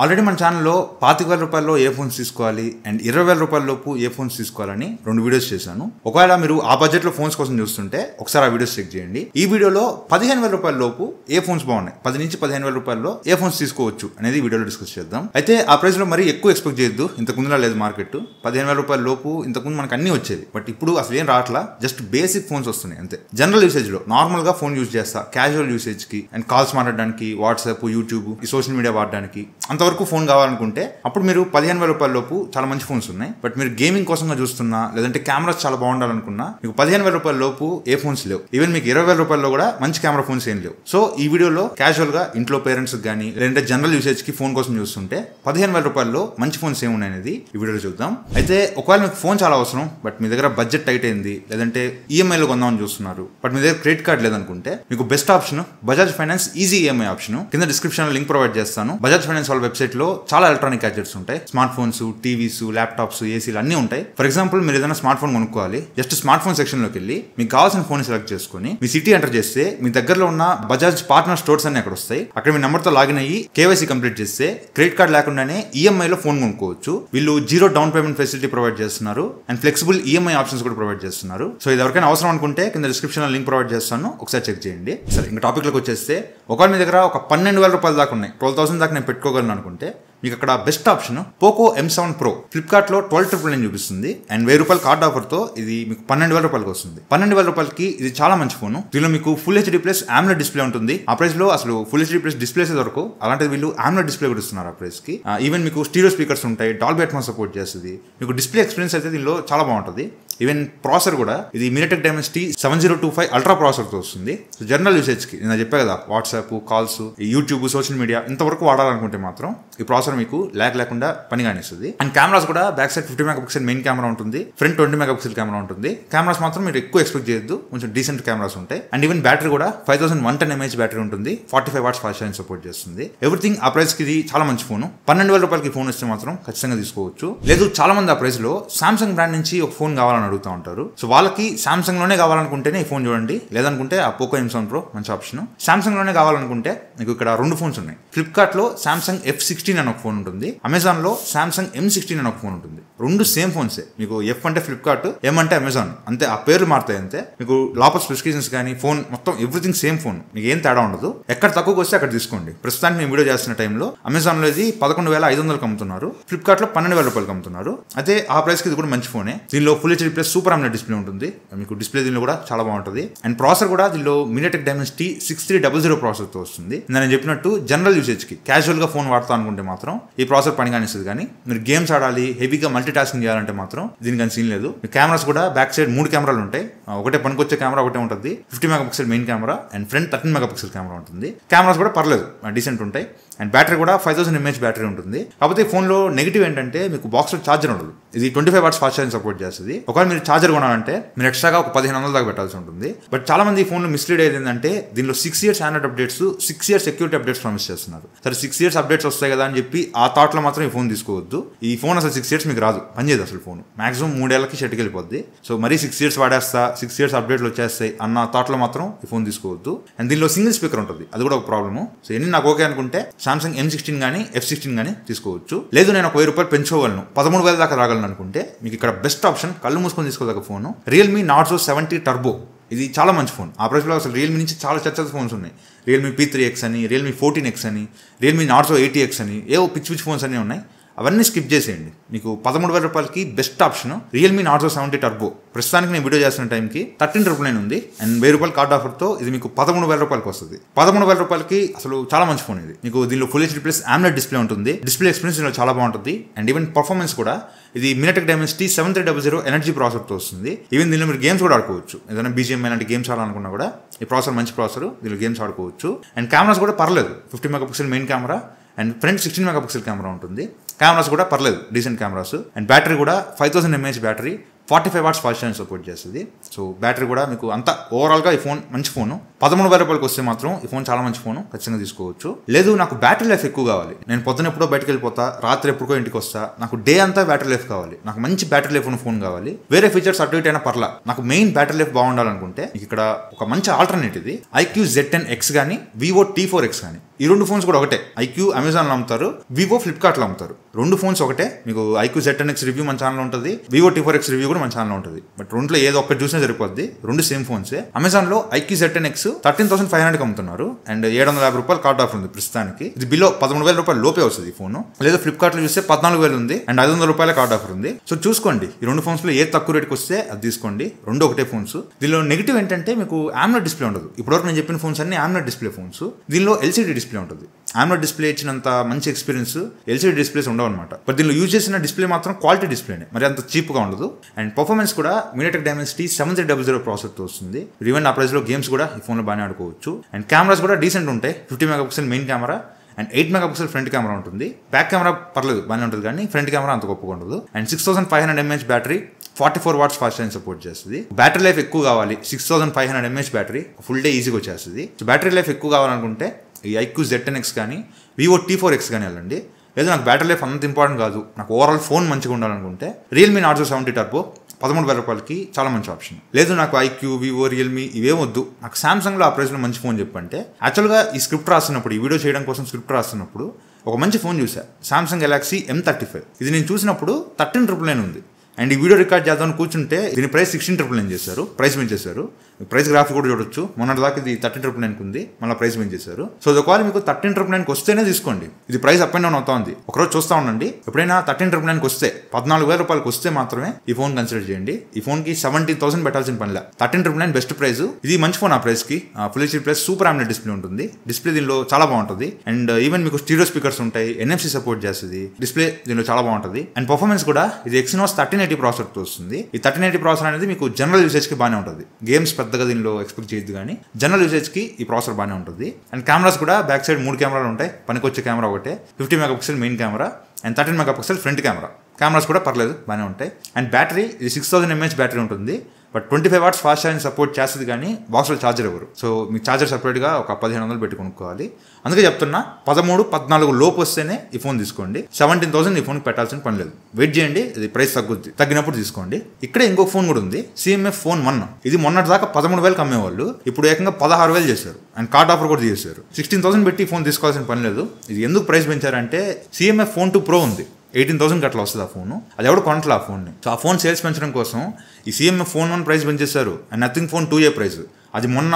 Already మన ఛానల్లో 25,000 రూపాయల్లో ఏ ఫోన్స్ తీసుకోవాలి అండ్ 20,000 రూపాయల లోపు ఏ ఫోన్స్ తీసుకోవాలని 2 వీడియోస్ చేశాను. ఒకవేళ మీరు ఆ బడ్జెట్లో ఫోన్స్ కోసం చూస్తుంటే ఒకసారి ఆ వీడియోస్ చెక్ చేయండి. ఈ వీడియోలో 15,000 రూపాయల లోపు ఏ ఫోన్స్ బాగున్నాయి, 10 నుంచి 15,000 రూపాయల్లో ఏ ఫోన్స్ తీసుకోవచ్చు అనేది వీడియోలో డిస్కస్ చేద్దాం. అయితే ఆ ప్రైస్ లో మరీ ఎక్కువ ఎక్స్పెక్ట్ చేయొద్దు. ఇంతకుముందులా లేదు మార్కెట్. 15,000 రూపాయల లోపు ఇంతకుముందు మనకు అన్ని వచ్చేవి, బట్ ఇప్పుడు అసలు ఏం రావట్లా. జస్ట్ బేసిక్ ఫోన్స్ వస్తున్నాయి అంతే. జనరల్ యూసేజ్ లో నార్మల్ గా ఫోన్ యూజ్ చేస్తా, క్యాజువల్ యూసేజ్ కి అండ్ కాల్స్ మాట్లాడడానికి, వాట్సాప్, యూట్యూబ్, ఈ సోషల్ మీడియా వాడడానికి అంతవరకు ఫోన్ కావాలనుకుంటే అప్పుడు మీరు 15,000 రూపాయల లోపు చాలా మంచి ఫోన్స్ ఉన్నాయి. బట్ మీరు గేమింగ్ కోసంగా చూస్తున్నా, లేదంటే కెమెరాస్ చాలా బాగుండాలనుకున్నా మీకు 15,000 రూపాయల లోపు ఏ ఫోన్స్ లేవు. ఈవెన్ మీకు 20,000 రూపాయల్లో కూడా మంచి కెమెరా ఫోన్స్ ఏం లేవు. సో ఈ వీడియోలో క్యాజువల్ గా ఇంట్లో పేరెంట్స్ కానీ లేదంటే జనరల్ యూసేజ్ కి ఫోన్ కోసం చూస్తుంటే 15,000 రూపాయల్లో మంచి ఫోన్స్ ఏమున్నాయి అనేది ఈ వీడియోలో చూద్దాం. అయితే ఒకవేళ మీకు ఫోన్ చాలా అవసరం, బట్ మీ దగ్గర బడ్జెట్ టైట్ అయింది, లేదంటే ఈఎంఐలో కొందామని చూస్తున్నారు, బట్ మీ దగ్గర క్రెడిట్ కార్డ్ లేదనుకుంటే మీకు best option Bajaj finance easy EMI option. కింద డిస్క్రిప్షన్ లో లింక్ ప్రొవైడ్ చేస్తాను. బజాజ్ ఫైనాన్స్ వాళ్ళ వెబ్సైట్ లో చాలా ఎలక్ట్రానిక్ గ్యాడ్జెట్స్ ఉంటాయి. స్మార్ట్ ఫోన్స్, టీవీస్, ల్యాప్టాప్స్, ఏసీలు అన్ని ఉంటాయి. ఫర్ ఎగ్జాంపుల్ మీరు ఏదైనా స్మార్ట్ ఫోన్ కొనుక్కోవాలి, జస్ట్ స్మార్ట్ ఫోన్ సెక్షన్ లోకి వెళ్ళి మీకు కావాల్సిన ఫోన్ సెలెక్ట్ చేసుకుని మీ సిటీ ఎంటర్ చేస్తే మీ దగ్గరలో ఉన్న బజాజ్ పార్ట్నర్ స్టోర్స్ అన్ని అక్కడ వస్తాయి. అక్కడ మీ నెంబర్ తో లాగిన్ అయ్యి కేవైసీ కంప్లీట్ చేస్తే క్రెడిట్ కార్డ్ లేకుండానే ఈఎంఐ లో ఫోన్ కొనుక్కోవచ్చు. వీళ్ళు 0 డౌన్ పేమెంట్ ఫెసిలిటీ ప్రొవైడ్ చేస్తున్నారు అండ్ ఫ్లెక్సిబుల్ ఈఎంఐ ఆప్షన్స్ కూడా ప్రొవైడ్ చేస్తున్నారు. సో ఇది ఎవరికైనా అవసరం అనుకుంటే కింద డిస్క్రిప్షన్ లో లింక్ ప్రొవైడ్ చేస్తాను, ఒకసారి చెక్ చేయండి. సరే, ఇంకా టాపిక్ లోకి వచ్చేస్తే ఒకవేళ మీ దగ్గర ఒక 12,000 రూపాయల దాకా ఉన్నాయి, 12,000 దాకా నేను పెట్టుకోగలను అనుకుంటే మీకు అక్కడ best option Poco M7 Pro. Flipkart లో 12,999 చూపిస్తుంది అండ్ 1,000 రూపాయల కార్డ్ ఆఫర్ తో ఇది మీకు 12,000 రూపాయలకి వస్తుంది. 12,000 రూపాయలకి ఇది చాలా మంచి ఫోన్. దీనిలో మీకు full HD plus AMOLED display ఉంటుంది. ఆ ప్రైస్ లో అసలు ఫుల్ హెచ్డీ ప్లస్ డిస్ప్లేస్ దొరకవు, అలాంటిది వీళ్ళు AMOLED డిస్ప్లే కూడా ఇస్తున్నారు ఆ ప్రైస్ కి. ఈవెన్ మీకు స్టీరియో స్పీకర్స్ ఉంటాయి, డాల్బీ అట్మాస్ సపోర్ట్ చేస్తుంది. మీకు డిస్ప్లే ఎక్స్పీరియన్స్ అయితే దీనిలో చాలా బాగుంటుంది. ఈవెన్ ప్రాసెసర్ కూడా ఇది MediaTek Dimensity 7025 అల్ట్రా ప్రాసెసర్ తో వస్తుంది. సో జనరల్ యూసేజ్ కి నేను చెప్పా కదా, WhatsApp, calls, YouTube, social media ఇంతవరకు వాడాలనుకుంటే మాత్రం ఈ ప్రాసెసర్ మీకు లేకుండా పని కానిస్తుంది. అండ్ కెమెరాస్ కూడా back side 50 megapixel main camera ఉంటుంది, ఫ్రంట్ 20 మెగాపిక్సెల్ కెమెరా ఉంటుంది. కెమెరాస్ మాత్రం మీరు ఎక్కువ ఎక్స్పెక్ట్ చేయొద్దు, కొంచెం డీసెంట్ కెమెరాస్ ఉంటాయి. అండ్ ఈవెన్ బ్యాటరీ కూడా 5110 mAh బ్యాటరీ ఉంటుంది, 45 వాట్స్ ఫాస్ట్ ఛార్జింగ్ సపోర్ట్ చేస్తుంది. ఎవ్రీథింగ్ ఆ ప్రైస్ కి ఇది చాలా మంచి ఫోన్. 12,000 రూపాయలకి ఫోన్ వస్తే మాత్రం ఖచ్చితంగా తీసుకోవచ్చు. లేదు చాలా మంది ఆ ప్రైస్ లో సామ్సంగ్ బ్రాండ్ నుంచి ఒక ఫోన్ కావాలని అడుగుతూ ఉంటారు. సో వాళ్ళకి సామ్సంగ్ లోనే కావాలనుకుంటేనే ఈ ఫోన్ చూడండి, లేదనుకుంటే ఆ పోకో M7 Pro మంచి ఆప్షన్. సామ్సంగ్ లోనే కావాలనుకుంటే మీకు ఇక్కడ 2 ఫోన్స్ ఉన్నాయి. ఫ్లిప్కార్ట్ లో సామ్సంగ్ F16 అని ఒక ఫోన్ ఉంటుంది, అమెజాన్ లో సామ్సంగ్ M16 అని ఒక ఫోన్ ఉంటుంది. 2 సేమ్ ఫోన్సే. మీకు F అంటే ఫ్లిప్కార్ట్, M అంటే అమెజాన్, అంతే. ఆ పేర్లు మారుతాయి అంతే. మీకు లోపల స్పెసిఫికేషన్స్ కానీ ఫోన్ మొత్తం ఎవ్రీథింగ్ సేమ్ ఫోన్, మీకు ఏం తేడా ఉండదు. ఎక్కడ తక్కువకి వస్తే అక్కడ తీసుకోండి. ప్రస్తుతానికి నేను వీడియో చేస్తున్న టైంలో అమెజాన్ లో ఇది 11,500 అమ్ముతున్నారు, ఫ్లిప్కార్ట్ లో 12,000 రూపాయలకి అమ్ముతున్నారు. అయితే ఆ ప్రైస్ కి ఇది కూడా మంచి ఫోనే. దీనిలో full HD plus super AMOLED display ఉంటుంది. మీకు డిస్ప్లే దీనిలో కూడా చాలా బాగుంటుంది. అండ్ ప్రాసెసర్ కూడా దీనిలో MediaTek Dimensity 6300 ప్రాసెసర్ తో వస్తుంది. నేను చెప్పినట్టు జనరల్ యూసేజ్ కి క్యాజువల్ గా ఫోన్ వాడతా అనుకుంటే మాత్రం ఈ ప్రాసెసర్ పని కానిస్తుంది. కానీ మీరు గేమ్స్ ఆడాలి, హెవీగా మల్టీ టాస్కింగ్ చేయాలంటే మాత్రం దీనికి సీన్ లేదు. కెమెరాస్ కూడా బ్యాక్ సైడ్ 3 కెమెరాలు ఉంటాయి. ఒకటే పనికొచ్చే కెమెరా ఒకటే ఉంటుంది, 50 megapixel main camera and front 13 megapixel camera ఉంటుంది. కెమెరాస్ కూడా పర్లేదు, డీసెంట్ ఉంటాయి. అండ్ బ్యాటరీ కూడా 5000 mAh బ్యాటరీ ఉంటుంది. కాకపోతే ఈ ఫోన్లో నెగిటివ్ ఏంటంటే మీకు బాక్స్లో ఛార్జర్ ఉండదు. ఇది 25 వాట్స్ ఫాస్ట్ ఛార్జింగ్ సపోర్ట్ చేస్తుంది. ఒకవేళ మీరు ఛార్జర్ కొనాలంటే మీరు ఎక్స్ట్రాగా ఒక 1500 దాకా పెట్టాల్సి ఉంటుంది. బట్ చాలా మంది ఈ ఫోన్లో మిస్లీడ్ అయ్యేది ఏంటంటే దీనిలో 6 years Android updates, 6 years security updates promise చేస్తున్నారు. సరే 6 years అప్డేట్స్ వస్తాయి కదా అని చెప్పి ఆ థాట్ లో మాత్రం ఈ ఫోన్ తీసుకోవద్దు. ఈ ఫోన్ అసలు 6 years మీకు రాదు, పనిచేయదు అసలు. ఫోన్ మాక్సిమం 3 ఏళ్ళకి షెట్కి వెళ్ళిపోద్ది. సో మరీ 6 years వాడేస్తా, 6 years అప్డేట్లు వచ్చేస్తాయి అన్న థాట్ లో మాత్రం ఈ ఫోన్ తీసుకోవద్దు. అండ్ దీనిలో సింగిల్ స్పీకర్ ఉంటుంది, అది కూడా ఒక ప్రాబ్లమ్. సో ఎన్ని నాకు ఓకే అనుకుంటే సామ్సంగ్ M16 కానీ F16 కానీ తీసుకోవచ్చు. లేదు నేను ఒక 1000 రూపాయలు పెంచుకోగలను, 13,000 దాకా రాగలను అనుకుంటే మీకు ఇక్కడ బెస్ట్ ఆప్షన్ కళ్ళు మూసుకొని తీసుకోదగ్గ ఫోన్ Realme Narzo 70 Turbo. ఇది చాలా మంచి ఫోన్. ఆ ప్రైస్లో అసలు రియల్మీ నుంచి చాలా చర్చల ఫోన్స్ ఉన్నాయి. Realme P3X అని, Realme 14X అని, Realme Narzo 80X అని, ఏవో పిచ్చి ఫోన్స్ అన్నీ ఉన్నాయి. అవన్నీ స్కిప్ చేసేయండి. మీకు 13,000 రూపాయలకి best option Realme Narzo 70 Turbo. ప్రస్తుతానికి నేను వీడియో చేస్తున్న టైంకి 13,999 ఉంది అండ్ 1,000 రూపాయల కార్డ్ ఆఫర్తో ఇది మీకు 13,000 రూపాయలకి వస్తుంది. 13,000 రూపాయలకి అసలు చాలా మంచి ఫోన్ ఇది. మీకు దీనిలో full HD plus AMOLED display ఉంటుంది. డిస్ప్లే ఎక్స్పీరియన్స్ దీనిలో చాలా బాగుంటుంది. అండ్ ఈవెన్ పర్ఫార్మెన్స్ కూడా ఇది MediaTek Dimensity 7300 ఎనర్జీ ప్రాసెసర్తో వస్తుంది. ఈవెన్ దీనిలో మీరు గేమ్స్ కూడా ఆడుకోవచ్చు. ఏదైనా BGM లాంటి గేమ్స్ ఆడాలనుకున్నా కూడా ఈ ప్రాసెసర్ మంచి ప్రాసెసర్, దీనిలో గేమ్స్ ఆడుకోవచ్చు. అండ్ కెమెరాస్ కూడా పర్లేదు, 50 megapixel main camera and front 16 megapixel camera ఉంటుంది. కెమెరాస్ కూడా పర్లేదు, డీసెంట్ కెమెరాస్. అండ్ బ్యాటరీ కూడా 5000 mAh battery, 45 watts fast charging support చేస్తుంది. సో బ్యాటరీ కూడా మీకు అంతా ఓవరాల్గా ఈ ఫోన్ మంచి ఫోను. 13,000 రూపాయలకి వస్తే మాత్రం ఈ ఫోన్ చాలా మంచి ఫోన్, ఖచ్చితంగా తీసుకోవచ్చు. లేదు నాకు బ్యాటరీ లైఫ్ ఎక్కువ కావాలి, నేను పొద్దున ఎప్పుడో బయటకు వెళ్ళిపోతా, రాత్రి ఎప్పుడుకో ఇంటికి వస్తా, నాకు డే అంతా బ్యాటరీ లైఫ్ కావాలి, నాకు మంచి బ్యాటరీ లైఫ్ ఉన్న ఫోన్ కావాలి, వేరే ఫీచర్స్ అటు ఇటు అయినా పర్లా, నాకు మెయిన్ బ్యాటరీ లైఫ్ బాగుండాలనుకుంటే ఇక్కడ ఒక మంచి ఆల్టర్నేట్ ఇది IQ Z10X కానీ Vivo T4X కానీ. ఈ రెండు ఫోన్స్ కూడా ఒకటే. IQ అమెజాన్లో అమ్ముతారు, Vivo ఫ్లిప్కార్ట్లో అమ్ముతారు. రెండు ఫోన్స్ ఒకటే. మీకు IQ Z10X రివ్యూ మన ఛానల్ ఉంటుంది, Vivo T4X రివ్యూ కూడా మన ఛానల్ ఉంటుంది. బట్ రెండులో ఏదో ఒక్కటి చూసినా సరిపోద్ది, రెండు సేమ్ ఫోన్సే. అమెజాన్లో IQ Z10X 13,500కి అమ్ముతున్నారు అండ్ 750 రూపాయలు కార్డ్ ఆఫర్ ఉంది ప్రస్తుతానికి. ఇది బిలో 13,000 రూపాయలు లోపే వస్తుంది ఈ ఫోన్. లేదా ఫ్లిప్కార్ట్లో చూస్తే 14,000 ఉంది అండ్ 500 రూపాయల కార్డ్ ఆఫర్ ఉంది. సో చూసుకోండి, ఈ రెండు ఫోన్స్ లో ఏ తక్కువ రేట్కి వస్తే అది తీసుకోండి. రెండు ఒకటే ఫోన్స్. దీనిలో నెగిటివ్ ఏంటంటే మీకు AMOLED డిస్ప్లే ఉండదు. ఇప్పటివరకు నేను చెప్పిన ఫోన్స్ అన్ని AMOLED డిస్ప్లే ఫోన్స్. దీనిలో LCD డిస్ప్లే ఉంటుంది. AMOLED డిస్ప్లే ఇచ్చినంత మంచి ఎక్స్పీరియన్స్ LCD డిస్ప్లేస్ ఉండవు అనమాట. బట్ దీనిలో యూజ్ చేసిన డిస్ప్లే మాత్రం క్వాలిటీ డిస్ప్లేనే, మరి అంత చీప్గా ఉండదు. అండ్ పర్ఫార్మెన్స్ కూడా MediaTek Dimensity 7300 ప్రాసెసర్తో వస్తుంది. ఈవెన్ ఆ ప్రైస్లో గేమ్స్ కూడా ఈ ఫోన్లో బాగానే ఆడుకోవచ్చు. అండ్ కెమెరాస్ కూడా డీసెంట్ ఉంటాయి. 50 megapixel main camera and 8 megapixel front camera ఉంటుంది. బ్యాక్ కెమెరా పర్లేదు బాగానే ఉంటుంది, కానీ ఫ్రంట్ కెమెరా అంత గొప్పగా ఉండదు. And 6500 mAh battery, 44 watts fast charging support చేస్తుంది. బ్యాటరీ లైఫ్ ఎక్కువ కావాలి, 6500 mAh బ్యాటరీ ఫుల్ డే ఈజీగా వచ్చేస్తుంది. సో బ్యాటరీ లైఫ్ ఎక్కువ కావాలనుకుంటే ఈ IQ Z10X కానీ Vivo T4X కానీ వెళ్ళండి. లేదు నాకు బ్యాటరీ లైఫ్ అంత ఇంపార్టెంట్ కాదు, నాకు ఓవరాల్ ఫోన్ మంచిగా ఉండాలనుకుంటే Realme Narzo 70 Turbo 13,000 రూపాయలకి చాలా మంచి ఆప్షన్. లేదు నాకు IQ, Vivo, Realme ఇవేం వద్దు, నాకు సామ్సంగ్లో ఆ ప్రైస్లో మంచి ఫోన్ చెప్పంటే, యాక్చువల్గా ఈ స్క్రిప్ట్ రాస్తున్నప్పుడు, ఈ వీడియో చేయడం కోసం స్క్రిప్ట్ రాస్తున్నప్పుడు ఒక మంచి ఫోన్ చూసా, సామ్సంగ్ గెలాక్సీ M35. ఇది నేను చూసినప్పుడు 13,999 ఉంది. అండ్ ఈ వీడియో రికార్డ్ చేద్దామని కూర్చుంటే దీని ప్రైస్ 16,999 చేశారు, ప్రైస్ పెంచేశారు. ప్రైస్ గ్రాఫిక్ కూడా చూడొచ్చు, మొన్నటి దాకా ఇది 13,999 ఉంది, మళ్ళీ ప్రైస్ పెంచేశారు. సో ఒకవేళ మీకు 13,999 వస్తేనే తీసుకోండి. ఇది ప్రైస్ అప్ అండ్ డౌన్ అవుతా ఉంది, ఒకరోజు చూస్తూ ఉండండి. ఎప్పుడైనా 13,999 వస్తే 14,000 రూపాయలకి వస్తే మాత్రమే ఈ ఫోన్ కన్సిడర్ చేయండి. ఈ ఫోన్కి 70,000 పెట్టాల్సిన పనిలే. 13,999 బెస్ట్ ప్రైస్. ఇది మంచి ఫోన్. ఆ ప్రైస్కి full HD plus super AMOLED display ఉంటుంది. డిస్ప్లే దీనిలో చాలా బాగుంటుంది. అండ్ ఈవెన్ మీకు స్టీరియో స్పీకర్స్ ఉంటాయి, NFC సపోర్ట్ చేస్తుంది. డిస్ప్లే దీనిలో చాలా బాగుంటుంది. అండ్ పర్ఫార్మెన్స్ కూడా ఇది Exynos 1380 ప్రాసెసర్తో వస్తుంది. ఈ 1380 ప్రాసెసర్ అనేది మీకు జనరల్ యూసేజ్కి బాగానే ఉంటుంది. గేమ్స్ పెద్దగా దీనిలో ఎక్స్పెక్ట్ చేయొద్దు, కానీ జనరల్ యూసేజ్కి ఈ ప్రాసెసర్ బాగానే ఉంటుంది. అండ్ కెమెరాస్ కూడా బ్యాక్ సైడ్ 3 కెమెరాలు ఉంటాయి. పనికొచ్చే కెమెరా ఒకటే, 50 megapixel main camera and 13 megapixel front camera. Cameras కూడా పర్లేదు బాగానే ఉంటాయి. అండ్ బ్యాటరీ ఇది 6000 mAh బ్యాటరీ ఉంటుంది. But 25 watts fast charging support చేస్తుంది, కానీ బాక్స్లో ఛార్జర్ ఎవరు. సో మీకు ఛార్జర్ సపరేట్గా ఒక 1500 పెట్టి కొనుక్కోవాలి. అందుకే చెప్తున్నా 13-14 లోపు వస్తేనే ఈ ఫోన్ తీసుకోండి. 17,000 ఈ ఫోన్కి పెట్టాల్సిన పని లేదు. వెయిట్ చేయండి, ఇది ప్రైస్ తగ్గుద్ది, తగ్గినప్పుడు తీసుకోండి. ఇక్కడే ఇంకొక ఫోన్ కూడా ఉంది, CMF Phone 1. ఇది మొన్నటి దాకా 13,000 అమ్మేవాళ్ళు, ఇప్పుడు ఏకంగా 16,000 చేశారు. అండ్ కార్డ్ ఆఫర్ కూడా చేశారు. 16,000 పెట్టి ఈ ఫోన్ తీసుకోవాల్సిన పని లేదు. ఇది ఎందుకు ప్రైస్ పెంచారంటే CMF Phone 2 Pro ఉంది, 18,000 అట్లా వస్తుంది ఆ ఫోన్. అది ఎవడు కొనట్లే ఆ ఫోన్ని. సో ఆ ఫోన్ సేల్స్ పెంచడం కోసం ఈ CMF Phone 1 ప్రైస్ పెంచేశారు. And nothing phone 2A price. అది మొన్న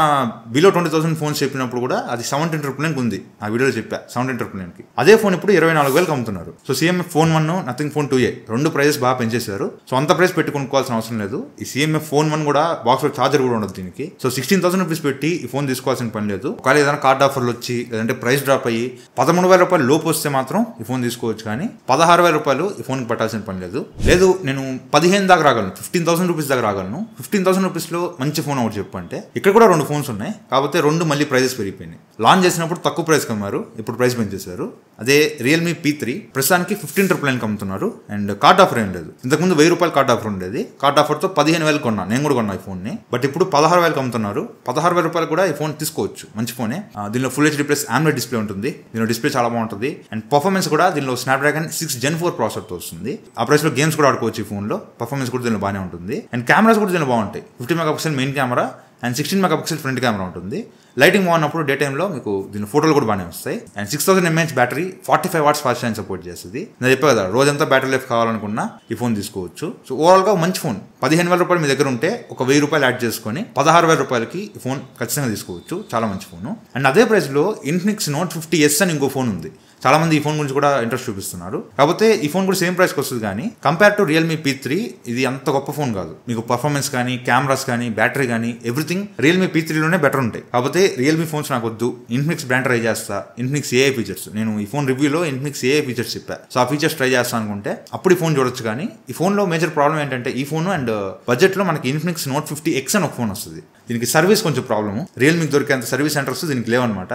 బిలో 20,000 ఫోన్స్ చెప్పినప్పుడు కూడా అది 17,999 ఉంది. ఆ వీడియోలో చెప్పా 17,999కి. అదే ఫోన్ ఇప్పుడు 24,000 అమ్ముతున్నారు. So CMF Phone 1, nothing phone 2A రెండు ప్రైజెస్ బాగా పెంచేశారు. సో అంత ప్రైస్ పెట్టి కొనుక్కోవాల్సిన అవసరం లేదు. ఈ CMF Phone 1 కూడా బాక్స్లో ఛార్జర్ కూడా ఉండదు దీనికి. సో 16,000 రూపీస్ పెట్టి ఈ ఫోన్ తీసుకోవాల్సిన పని లేదు. ఒకవేళ ఏదైనా కార్డ్ ఆఫర్లు వచ్చి లేదంటే ప్రైస్ డ్రాప్ అయ్యి 13,000 రూపాయలు లోపు వస్తే మాత్రం ఈ ఫోన్ తీసుకోవచ్చు, కానీ 16,000 రూపాయలు ఈ ఫోన్కి పెట్టాల్సిన పని లేదు. లేదు నేను 15 దాకా రాగలను, 15,000 రూపీస్ దాకా రాగలను, 15,000 రూపీస్లో మంచి ఫోన్ ఒకటి చెప్పంటే, ఇక్కడ కూడా 2 ఫోన్స్ ఉన్నాయి. కాకపోతే 2 మళ్ళీ ప్రైజెస్ పెరిగిపోయినాయి. లాంచ్ చేసినప్పుడు తక్కువ ప్రైస్ కమ్మారు, ఇప్పుడు ప్రైస్ పెంచేశారు. అదే Realme P3 ప్రస్తుతానికి 15,999 అమ్ముతున్నారు. అండ్ కార్డ్ ఆఫర్ ఏం లేదు. ఇంతకుముందు 1000 రూపాయలు కార్డ్ ఆఫర్ ఉండేది. కార్డ్ ఆఫర్తో 15,000 కొన్నా, నేను కూడా కొన్నా ఈ ఫోన్ని. బట్ ఇప్పుడు 16,000 అమ్ముతున్నారు. 16,000 రూపాయలు కూడా ఈ ఫోన్ తీసుకోవచ్చు, మంచి ఫోనే. దీనిలో full HD plus AMOLED display ఉంటుంది. దీనిలో డిస్ప్లే చాలా బాగుంటుంది. అండ్ పర్ఫార్మెన్స్ కూడా దీనిలో Snapdragon 6 Gen 4 ప్రాసెసర్తో వస్తుంది. ఆ ప్రైస్లో గేమ్స్ కూడా ఆడుకోవచ్చు ఈ ఫోన్లో. పర్ఫార్మెన్స్ కూడా దీనిలో బాగానే ఉంటుంది. అండ్ కెమెరాస్ కూడా దీనిలో బాగుంటాయి. 50 megapixel main camera and 16 megapixel front camera ఉంటుంది. లైటింగ్ బాగున్నప్పుడు డే టైంలో మీకు దీని ఫోటోలు కూడా బాగానే వస్తాయి. And 6000 mAh battery, 45 watts fast charging support చేస్తుంది. నేను చెప్పే కదా, రోజంతా బ్యాటరీ లైఫ్ కావాలనుకున్నా ఈ ఫోన్ తీసుకోవచ్చు. సో ఓవరాల్గా మంచి ఫోన్. 15,000 రూపాయలు మీ దగ్గర ఉంటే ఒక 1,000 రూపాయలు యాడ్ చేసుకొని 16,000 రూపాయలకి ఈ ఫోన్ ఖచ్చితంగా తీసుకోవచ్చు. చాలా మంచి ఫోన్. అండ్ అదే ప్రైస్లో Infinix Note 50S అని ఇంకో ఫోన్ ఉంది. చాలా మంది ఈ ఫోన్ గురించి కూడా ఇంట్రెస్ట్ చూపిస్తున్నారు. కాకపోతే ఈ ఫోన్ కూడా సేమ్ ప్రైస్కి వస్తుంది, కానీ కంపేర్ టు Realme P3 ఇది అంత గొప్ప ఫోన్ కాదు. మీకు పర్ఫార్మెన్స్ కానీ, కెమెరాస్ కానీ, బ్యాటరీ కానీ ఎవ్రీథింగ్ Realme P3లోనే బెటర్ ఉంటాయి. కాకపోతే Realme ఫోన్స్ నాకు వద్దు, Infinix బ్రాండ్ ట్రై చేస్తా, Infinix AI ఫీచర్స్. నేను ఈ ఫోన్ రివ్యూలో Infinix AI ఫీచర్స్ చెప్పా. సో ఆ ఫీచర్స్ ట్రై చేస్తా అనుకుంటే అప్పుడు ఈ ఫోన్ చూడొచ్చు. కానీ ఈ ఫోన్లో మేజర్ ప్రాబ్లం ఏంటంటే, ఈ ఫోన్ అండ్ బడ్జెట్లో మనకి Infinix Note 50X అని ఒక ఫోన్ వస్తుంది. దీనికి సర్వీస్ కొంచెం ప్రాబ్లము. రియల్మీకి దొరికేంత సర్వీస్ సెంటర్స్ దీనికి లేవన్నమాట.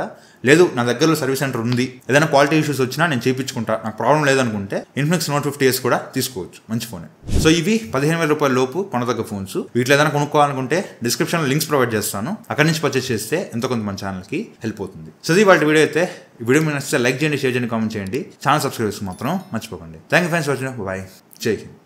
లేదు నా దగ్గరలో సర్వీస్ సెంటర్ ఉంది, ఏదైనా క్వాలిటీ ఇష్యూస్ వచ్చినా నేను చేయించుకుంటా, నాకు ప్రాబ్లం లేదనుకుంటే ఇన్ఫినిక్స్ Note 50s కూడా తీసుకోవచ్చు, మంచి ఫోనే. సో ఇవి 15,000 రూపాయల లోపు కొనదగ్గ ఫోన్స్. వీటిలో ఏదైనా కొనుక్కోవాలనుకుంటే డిస్క్రిప్షన్లో లింక్స్ ప్రొవైడ్ చేస్తాను, అక్కడి నుంచి పర్చేస్ చేస్తే ఎంతో కొంత మన ఛానల్కి హెల్ప్ అవుతుంది. సో ఇది వాళ్ళ వీడియో అయితే, ఈ వీడియో మీరు నచ్చితే లైక్ చేయండి, షేర్ చేయండి, కామెంట్ చేయండి, ఛానల్ సబ్స్క్రైబ్ చేసుకో మాత్రం మర్చిపోకండి. Thank you friends for watching. Bye, జై హింద్.